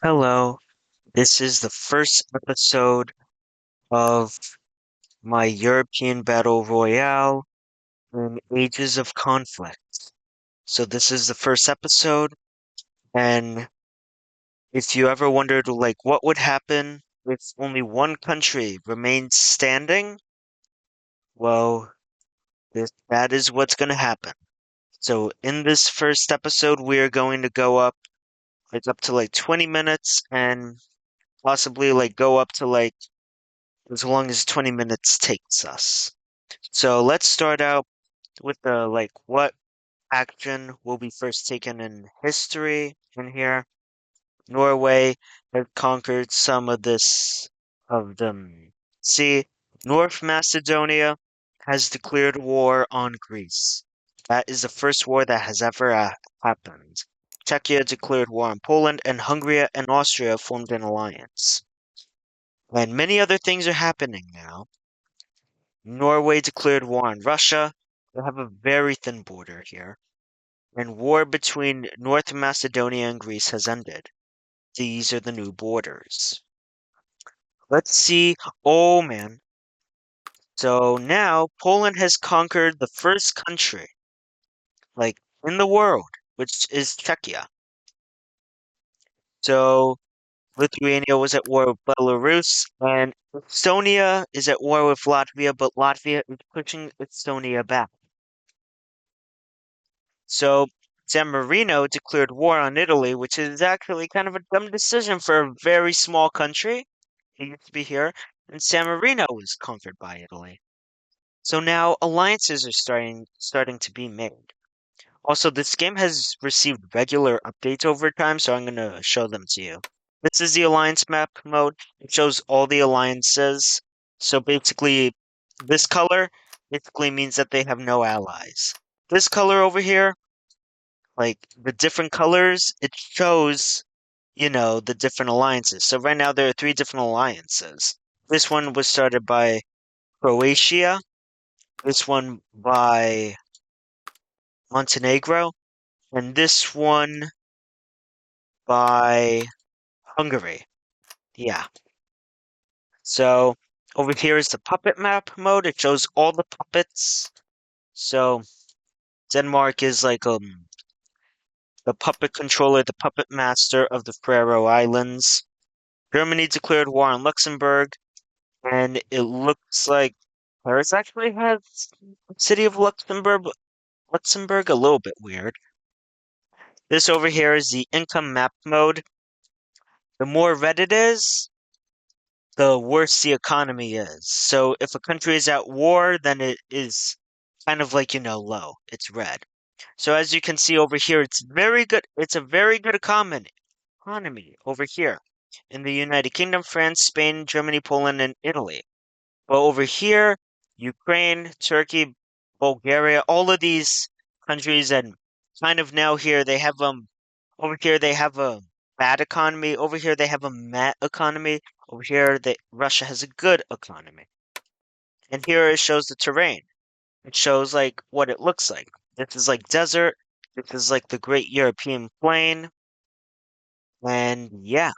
Hello, this is the first episode of my European Battle Royale in Ages of Conflict. So this is the first episode, and if you ever wondered what would happen if only one country remains standing, well, that is what's going to happen. So in this first episode, we are going to go up to 20 minutes and possibly go up to as long as 20 minutes takes us. So let's start out with the what action will be first taken in history in here. Norway has conquered some of this of them. See, North Macedonia has declared war on Greece. That is the first war that has ever happened. Czechia declared war on Poland, and Hungary and Austria formed an alliance. And many other things are happening now. Norway declared war on Russia. They have a very thin border here. And war between North Macedonia and Greece has ended. These are the new borders. Let's see. Oh man. So now Poland has conquered the first country, in the world, which is Czechia. So Lithuania was at war with Belarus, and Estonia is at war with Latvia, but Latvia is pushing Estonia back. So San Marino declared war on Italy, which is actually kind of a dumb decision for a very small country. It used to be here, and San Marino was conquered by Italy. So now alliances are starting to be made. Also, this game has received regular updates over time, so I'm going to show them to you. This is the alliance map mode. It shows all the alliances. So basically, this color basically means that they have no allies. This color over here, the different colors, it shows, the different alliances. So right now there are three different alliances. This one was started by Croatia, this one by Montenegro, and this one by Hungary. Yeah. So over here is the puppet map mode. It shows all the puppets. So Denmark is the puppet controller, the puppet master of the Faroe Islands. Germany declared war on Luxembourg, and it looks like Paris actually has the city of Luxembourg, a little bit weird. This over here is the income map mode. The more red it is, the worse the economy is. So if a country is at war, then it is kind of low. It's red. So as you can see over here, it's very good. It's a very good economy over here in the United Kingdom, France, Spain, Germany, Poland, and Italy. But over here, Ukraine, Turkey, Bulgaria, all of these countries, and kind of now here they have over here they have a bad economy. Over here they have a meh economy. Over here Russia has a good economy. And here it shows the terrain. It shows what it looks like. This is desert. This is the Great European Plain. And yeah.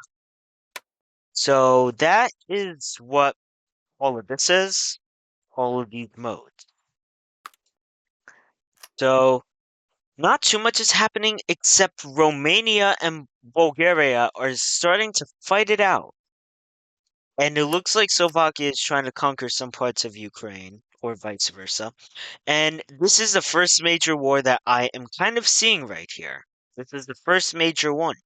So that is what all of this is. All of these modes. So not too much is happening except Romania and Bulgaria are starting to fight it out. And it looks like Slovakia is trying to conquer some parts of Ukraine, or vice versa. And this is the first major war that I am kind of seeing right here. This is the first major one.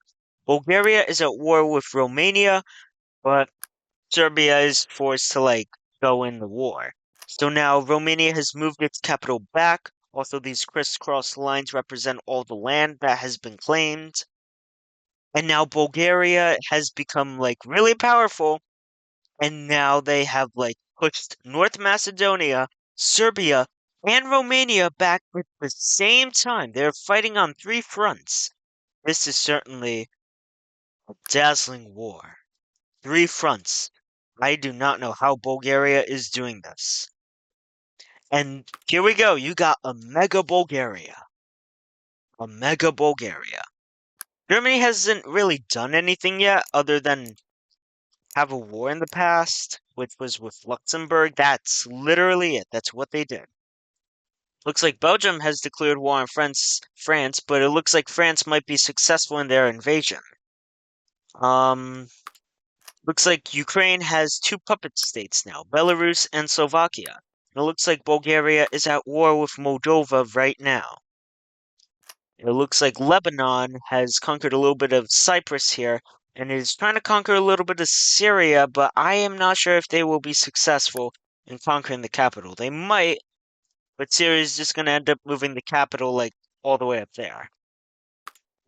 Bulgaria is at war with Romania, but Serbia is forced to go in the war. So now Romania has moved its capital back. Also, these crisscross lines represent all the land that has been claimed. And now Bulgaria has become really powerful. And now they have pushed North Macedonia, Serbia, and Romania back at the same time. They're fighting on three fronts. This is certainly a dazzling war. Three fronts. I do not know how Bulgaria is doing this. And here we go. You got a mega Bulgaria. A mega Bulgaria. Germany hasn't really done anything yet other than have a war in the past, which was with Luxembourg. That's literally it. That's what they did. Looks like Belgium has declared war on France, but it looks like France might be successful in their invasion. Um, Looks like Ukraine has two puppet states now, Belarus and Slovakia. And it looks like Bulgaria is at war with Moldova right now. It looks like Lebanon has conquered a little bit of Cyprus here and is trying to conquer a little bit of Syria, but I am not sure if they will be successful in conquering the capital. They might, but Syria is just going to end up moving the capital like all the way up there.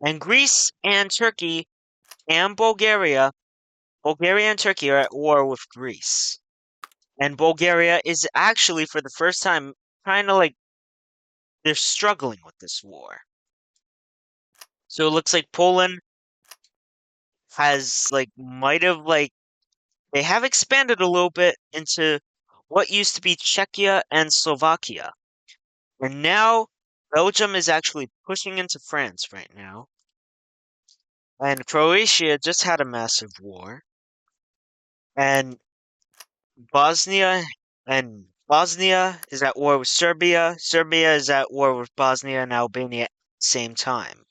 And Greece and Turkey and Bulgaria and Turkey are at war with Greece. And Bulgaria is actually, for the first time, kind of like they're struggling with this war. So it looks like Poland has might have they have expanded a little bit into what used to be Czechia and Slovakia. And now Belgium is actually pushing into France right now. And Croatia just had a massive war. And Bosnia Bosnia is at war with Serbia. Serbia is at war with Bosnia and Albania at the same time.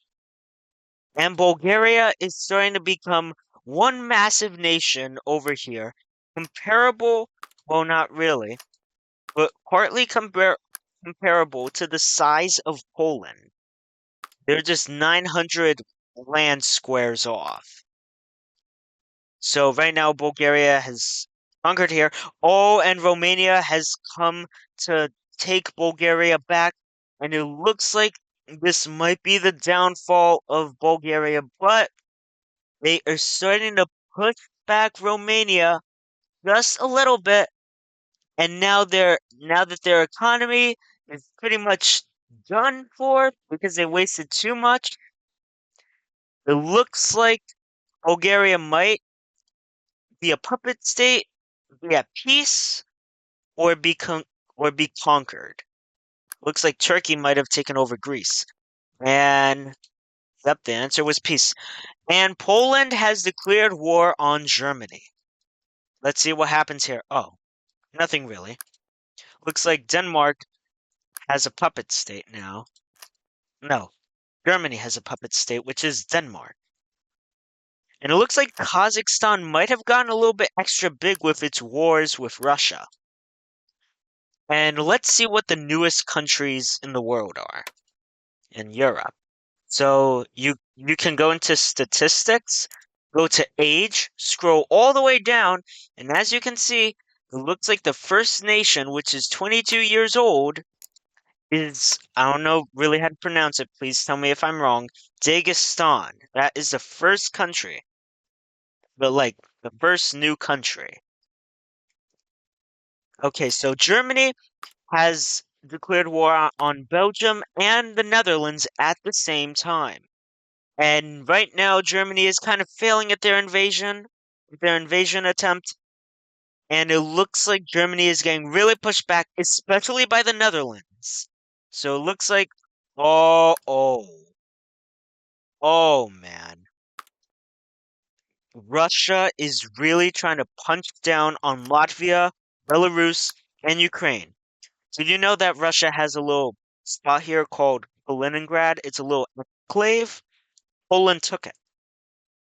And Bulgaria is starting to become one massive nation over here, comparable, well, not really, but partly comparable to the size of Poland. They're just 900 land squares off. So right now, Bulgaria has conquered here. Oh, and Romania has come to take Bulgaria back. And it looks like this might be the downfall of Bulgaria, but they are starting to push back Romania just a little bit. And now that their economy is pretty much done for because they wasted too much, it looks like Bulgaria might be a puppet state, be at peace, or or be conquered. Looks like Turkey might have taken over Greece. And yep, the answer was peace. And Poland has declared war on Germany. Let's see what happens here. Oh, nothing really. Looks like Denmark has a puppet state now. No, Germany has a puppet state, which is Denmark. And it looks like Kazakhstan might have gotten a little bit extra big with its wars with Russia. And let's see what the newest countries in the world are in Europe. So you can go into statistics, go to age, scroll all the way down, and as you can see, it looks like the first nation, which is 22 years old, is, I don't know really how to pronounce it, please tell me if I'm wrong, Dagestan. That is the first country, but the first new country. Okay, so Germany has declared war on Belgium and the Netherlands at the same time. And right now, Germany is kind of failing at their invasion attempt. And it looks like Germany is getting really pushed back, especially by the Netherlands. So it looks like, oh, oh, oh man. Russia is really trying to punch down on Latvia, Belarus, and Ukraine. Did you know that Russia has a little spot here called Kaliningrad? It's a little enclave. Poland took it.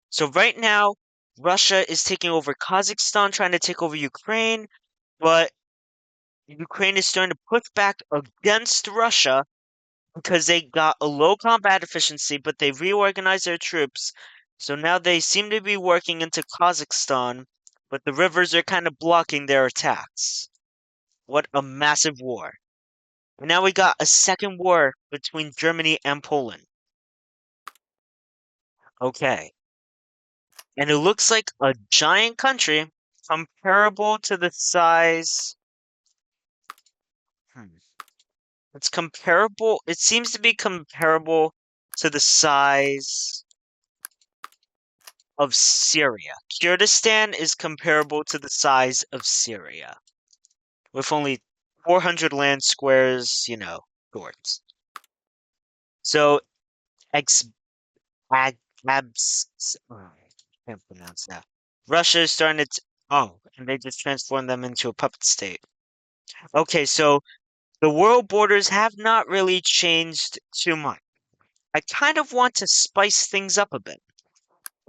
So right now, Russia is taking over Kazakhstan, trying to take over Ukraine, but Ukraine is starting to push back against Russia because they got a low combat efficiency, but they reorganized their troops. So now they seem to be working into Kazakhstan, but the rivers are kind of blocking their attacks. What a massive war. And now we got a second war between Germany and Poland. Okay. And it looks like a giant country comparable to the size. Hmm. It's comparable. It seems to be comparable to the size of Syria. Kurdistan is comparable to the size of Syria, with only 400 land squares, short. So, ex I can't pronounce that. Russia is starting to, oh, and they just transformed them into a puppet state. Okay, so the world borders have not really changed too much. I kind of want to spice things up a bit.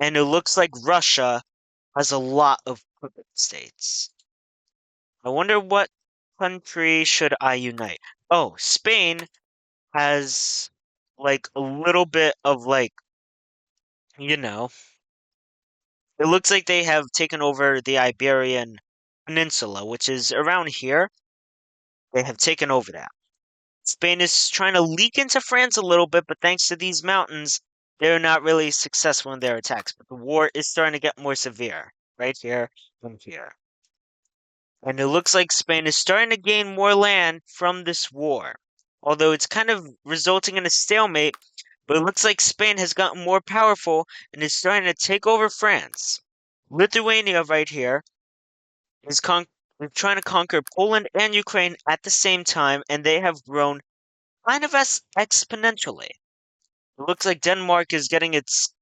And it looks like Russia has a lot of puppet states. I wonder what country should I unite? Oh, Spain has like a little bit of like, you know, it looks like they have taken over the Iberian Peninsula, which is around here. They have taken over that. Spain is trying to leak into France a little bit, but thanks to these mountains, they're not really successful in their attacks. But the war is starting to get more severe right here and here. And it looks like Spain is starting to gain more land from this war. Although it's kind of resulting in a stalemate, but it looks like Spain has gotten more powerful and is starting to take over France. Lithuania right here is trying to conquer Poland and Ukraine at the same time, and they have grown kind of as exponentially. It looks like Denmark is getting its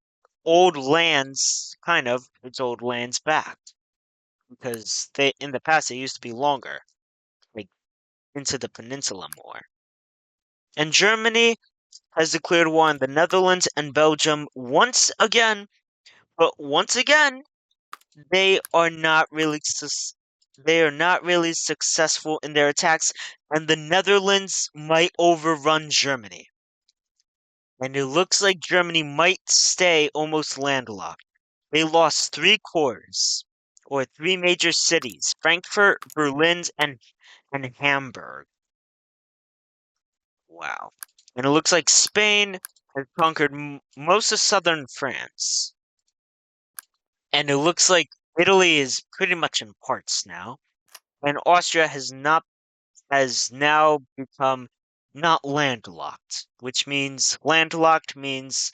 old lands back because they in the past they used to be longer, like into the peninsula more. And Germany has declared war on the Netherlands and Belgium once again, but once again they are not really they are not really successful in their attacks, and the Netherlands might overrun Germany. And it looks like Germany might stay almost landlocked. They lost three cores, or three major cities, Frankfurt, Berlin, and Hamburg. Wow. And it looks like Spain has conquered most of southern France. And it looks like Italy is pretty much in parts now. And Austria has now become not landlocked, which means landlocked means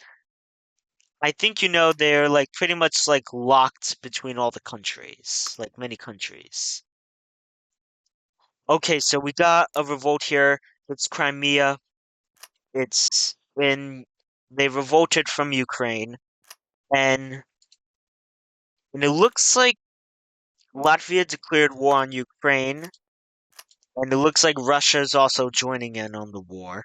I think they're like pretty much like locked between all the countries, like many countries. Okay, so we got a revolt here. It's Crimea. It's in they revolted from Ukraine, and and it looks like Latvia declared war on Ukraine, and it looks like Russia is also joining in on the war.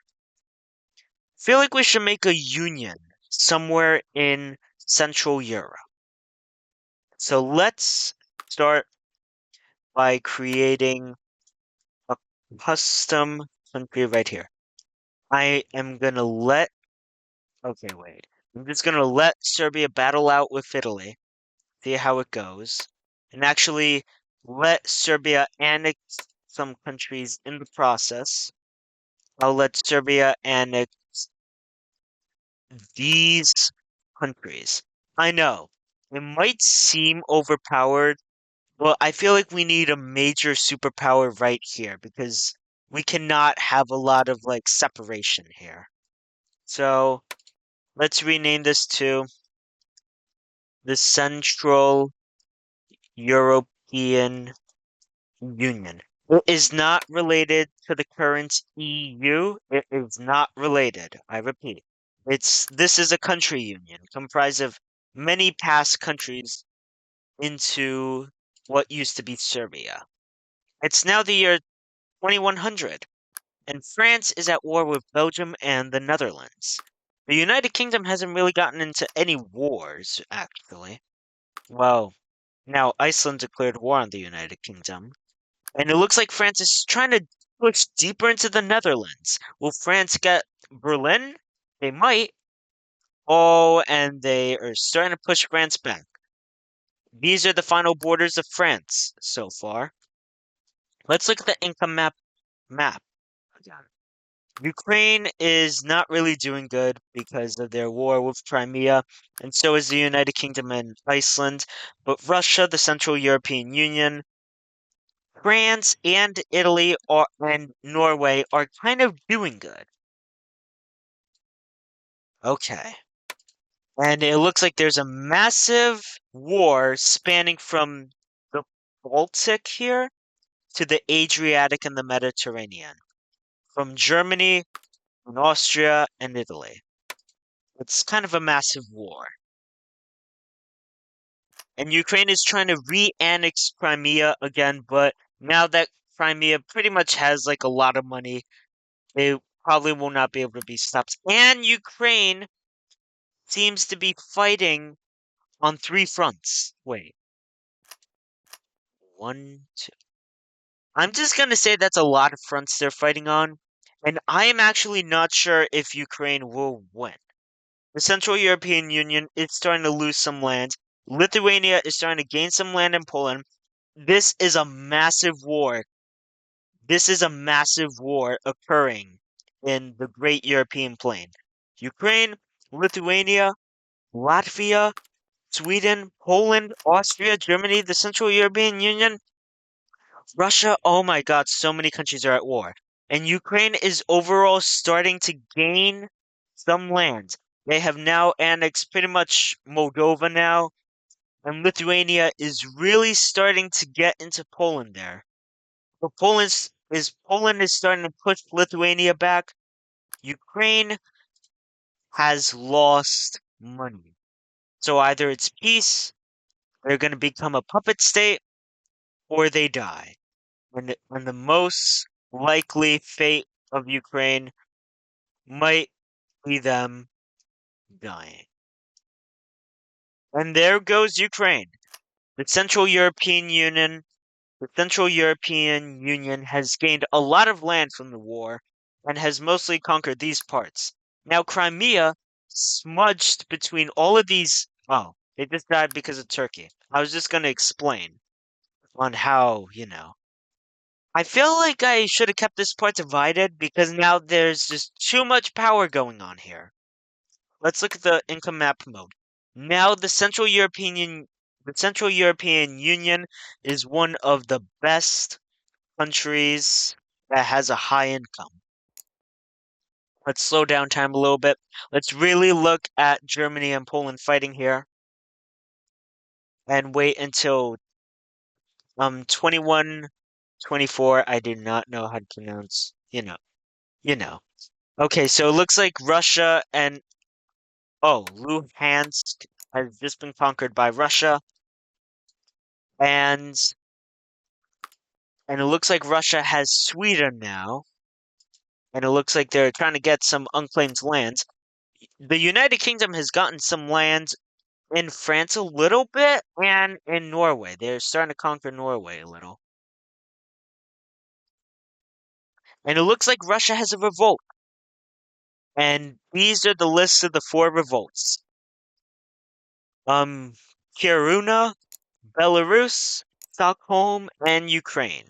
Feel like we should make a union somewhere in Central Europe. So let's start by creating a custom country right here. I am gonna let, okay, wait. I'm just gonna let Serbia battle out with Italy, see how it goes, and actually let Serbia annex some countries in the process. I'll let Serbia annex these countries. I know it might seem overpowered, but I feel like we need a major superpower right here because we cannot have a lot of like separation here. So let's rename this to the Central European Union. It is not related to the current EU. It is not related. I repeat. This is a country union comprised of many past countries into what used to be Serbia. It's now the year 2100, and France is at war with Belgium and the Netherlands. The United Kingdom hasn't really gotten into any wars, actually. Well, now Iceland declared war on the United Kingdom, and it looks like France is trying to push deeper into the Netherlands. Will France get Berlin? They might. Oh, and they are starting to push France back. These are the final borders of France so far. Let's look at the income map again. Ukraine is not really doing good because of their war with Crimea, and so is the United Kingdom and Iceland. But Russia, the Central European Union, France, and Italy and Norway are kind of doing good. Okay. And it looks like there's a massive war spanning from the Baltic here to the Adriatic and the Mediterranean, from Germany and Austria and Italy. It's kind of a massive war. and Ukraine is trying to re-annex Crimea again, but now that Crimea pretty much has like a lot of money, they probably will not be able to be stopped. And Ukraine seems to be fighting on three fronts. Wait, one, two. I'm just gonna say that's a lot of fronts they're fighting on, and I am actually not sure if Ukraine will win. The Central European Union is starting to lose some land. Lithuania is starting to gain some land in Poland. This is a massive war. This is a massive war occurring in the Great European Plain. Ukraine, Lithuania, Latvia, Sweden, Poland, Austria, Germany, the Central European Union, Russia. Oh my God, so many countries are at war. And Ukraine is overall starting to gain some land. They have now annexed pretty much Moldova now, and Lithuania is really starting to get into Poland there. But Poland is starting to push Lithuania back. Ukraine has lost money. So either it's peace, they're going to become a puppet state, or they die. And the most likely fate of Ukraine might be them dying. And there goes Ukraine. The Central European Union, the Central European Union has gained a lot of land from the war and has mostly conquered these parts. Now Crimea smudged between all of these. Oh, they just died because of Turkey. I was just going to explain on how. I feel like I should have kept this part divided because now there's just too much power going on here. Let's look at the income map mode. Now the Central European Union is one of the best countries that has a high income. Let's slow down time a little bit. Let's really look at Germany and Poland fighting here and wait until 21 24. I do not know how to pronounce, you know. Okay, so it looks like Russia and Luhansk has just been conquered by Russia, and it looks like Russia has Sweden now, and it looks like they're trying to get some unclaimed lands. The United Kingdom has gotten some land in France a little bit and in Norway. They're starting to conquer Norway a little. And it looks like Russia has a revolt. And these are the lists of the four revolts. Um, Kiruna, Belarus, Stockholm, and Ukraine.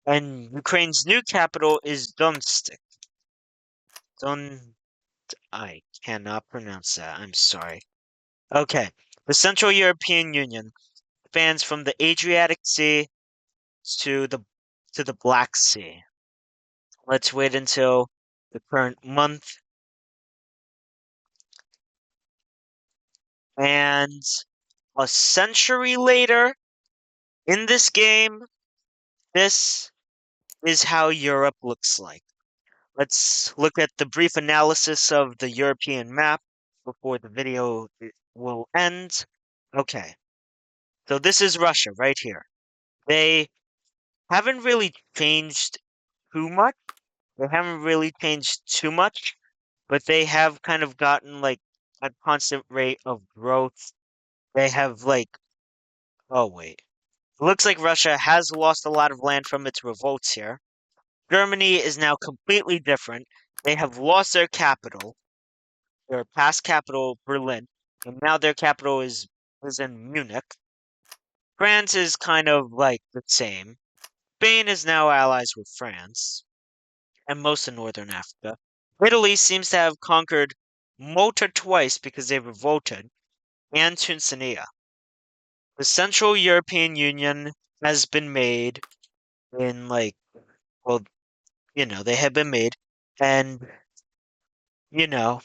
And Ukraine's new capital is Donetsk. Don, I cannot pronounce that. I'm sorry. Okay. The Central European Union spans from the Adriatic Sea to the Black Sea. Let's wait until the current month. And a century later, in this game, this is how Europe looks like. Let's look at the brief analysis of the European map before the video will end. Okay, so this is Russia right here. They haven't really changed too much. They haven't really changed too much, but they have kind of gotten like a constant rate of growth. They have like, oh wait. It looks like Russia has lost a lot of land from its revolts here. Germany is now completely different. They have lost their capital, their past capital, Berlin, and now their capital is in Munich. France is kind of like the same. Spain is now allies with France and most of northern Africa. Italy seems to have conquered Malta twice because they revolted, and Tunisia. The Central European Union has been made in well, they have been made, and you know,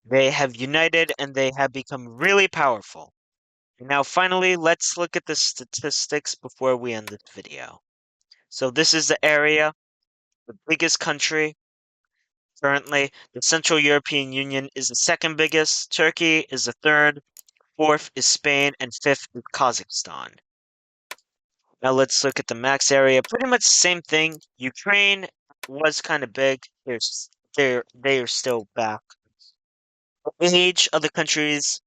they have united and they have become really powerful. Now, finally, let's look at the statistics before we end this video. So this is the area, the biggest country currently. The Central European Union is the second biggest. Turkey is the third. fourth is Spain, and fifth is Kazakhstan. Now let's look at the max area. Pretty much the same thing. Ukraine was kind of big. They are still back. Age of the countries: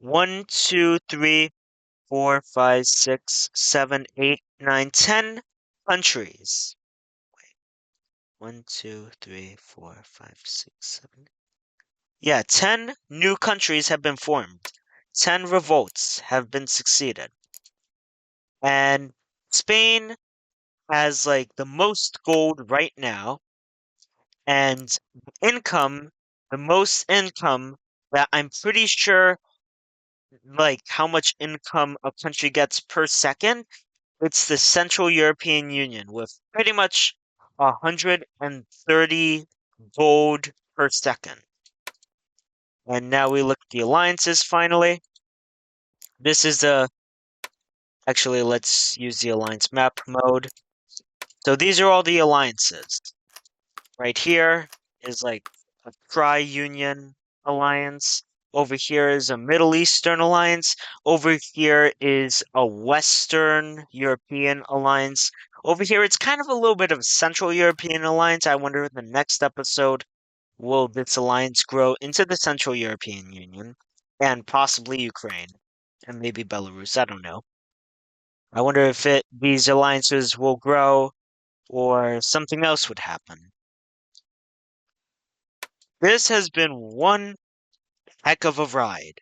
1, 2, 3, 4, 5, 6, 7, 8, 9, 10 countries. 1, 2, 3, 4, 5, 6, 7. Yeah, 10 new countries have been formed. 10 revolts have been succeeded. And Spain has like the most gold right now, and income, the most income that I'm pretty sure, like how much income a country gets per second, it's the Central European Union with pretty much 130 gold per second. And now we look at the alliances finally. This is actually, let's use the alliance map mode. So these are all the alliances. Right here is like a tri-union alliance. Over here is a Middle Eastern alliance. Over here is a Western European alliance. Over here, it's kind of a little bit of a Central European alliance. I wonder in the next episode, will this alliance grow into the Central European Union and possibly Ukraine and maybe Belarus? I don't know. I wonder if these alliances will grow or something else would happen. This has been one heck of a ride.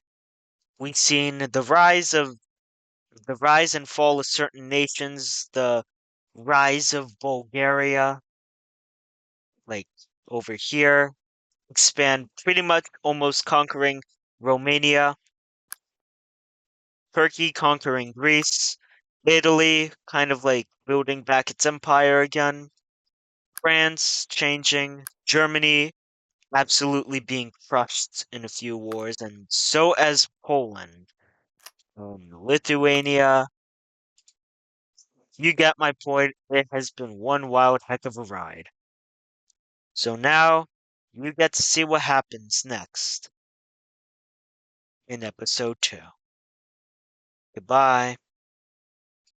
We've seen the rise and fall of certain nations, the rise of Bulgaria, like over here, expand pretty much almost conquering Romania, Turkey conquering Greece, Italy kind of like building back its empire again, France changing, Germany absolutely being crushed in a few wars, and so as Poland. Lithuania, you get my point. It has been one wild heck of a ride. So now you get to see what happens next in episode 2. Goodbye.